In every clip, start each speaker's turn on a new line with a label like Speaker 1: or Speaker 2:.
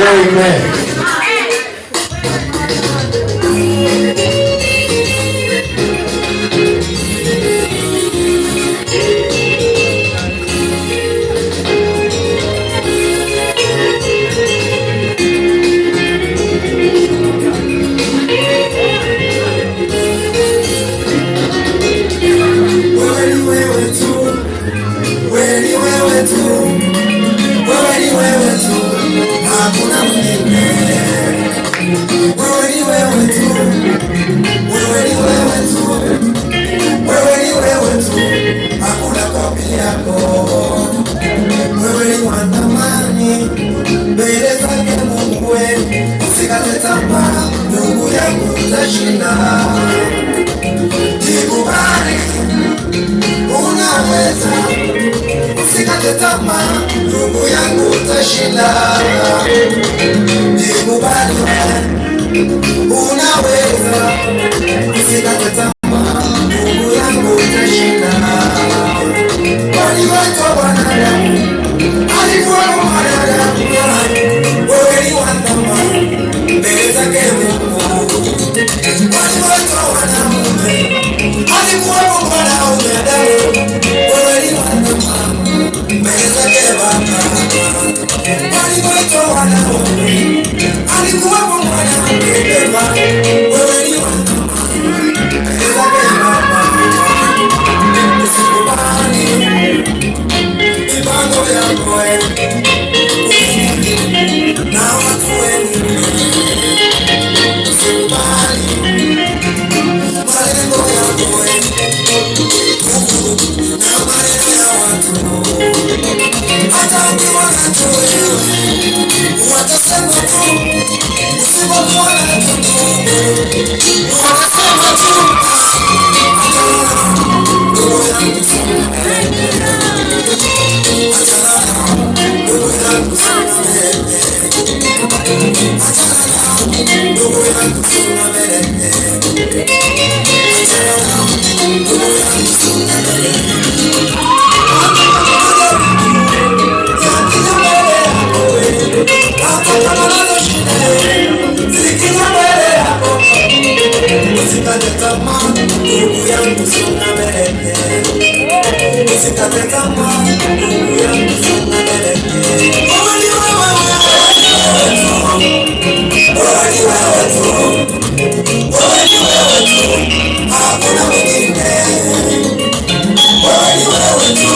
Speaker 1: Amen.
Speaker 2: Jikubali, unaweza. Usikate tamaa, ndugu yangu utashinda. Jikubali, unaweza. Usikate tamaa, ndugu yangu utashinda. Waliwaitwa wanadamu, alikuwa mwanadamu. Wewe ni wa thamani mbele zake Mungu. Waliwaitwa wanaume, alikuwa mwanaume. Wewe ni wa thamani mbele zake Baba. Waliwaitwa wanaume, alikuwa mwanaume. Wewe ni wa thamani mbele zake Baba. Usikubali mipango yako na watu wengine. Usikubali malengo yako na maneno ya watu. Hata ukiwa nacho wewe watasema tu, usipokuwa nacho watasema tu. Ndugu yangu sana mbele, achana ndugu yangu sana mbele, achana ndugu yangu sana mbele, achana ndugu yangu sana mbele. Usikate tamaa, ndugu yangu songa mbele. Usikate tamaa, ndugu yangu songa mbele. Wewe ni wewe tu, hakuna mwingine. Wewe ni wewe tu,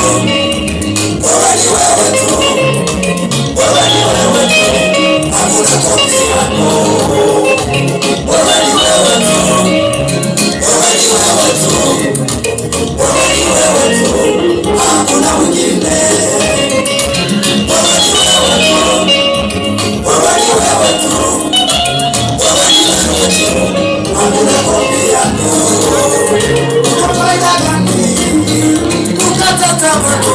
Speaker 2: hakuna kopi yako. Wewe ni wewe tu, hakuna mwingine. Wewe ni wewe tu, hakuna kopi yako. Unafanya gani? Ukata tamaa tu.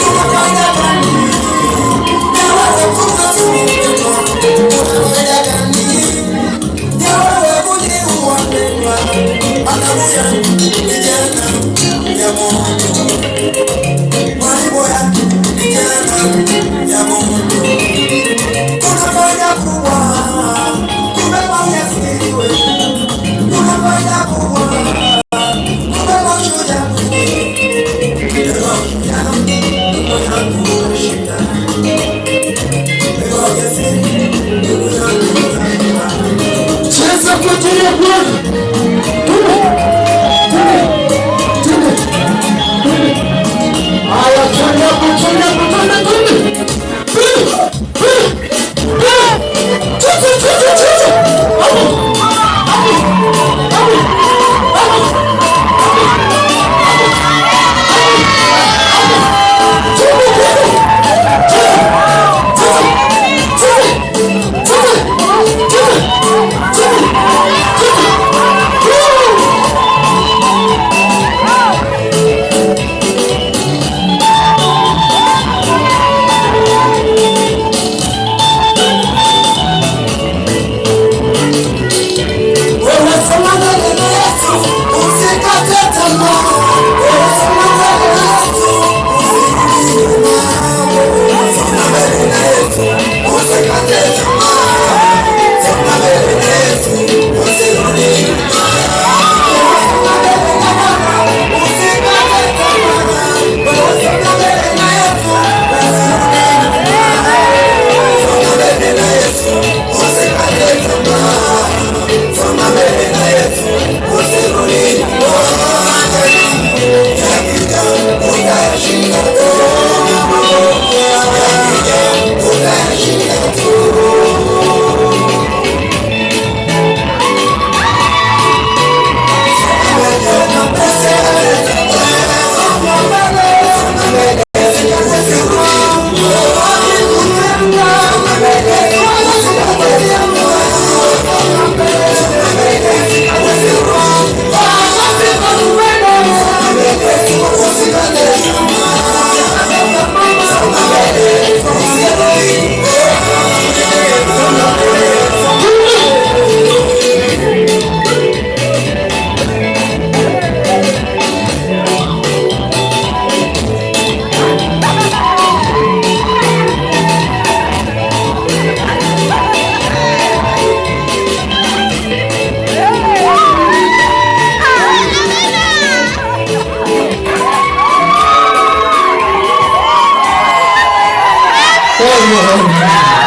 Speaker 2: Unafanya gani? Wewe kufaulu. Unafanya gani? Wewe kujiua mpendwa. Haleluya, kijana ya Mungu. Haleluya, kijana ya Mungu. Unafanya kubwa, umefanya siwe. Unafanya kubwa, umefanya shujaa mwingi. Leo yangu shida. Leo yesi, ndugu yangu.
Speaker 1: Cheza kwa ajili ya Bwana. Haya, twende. Amen.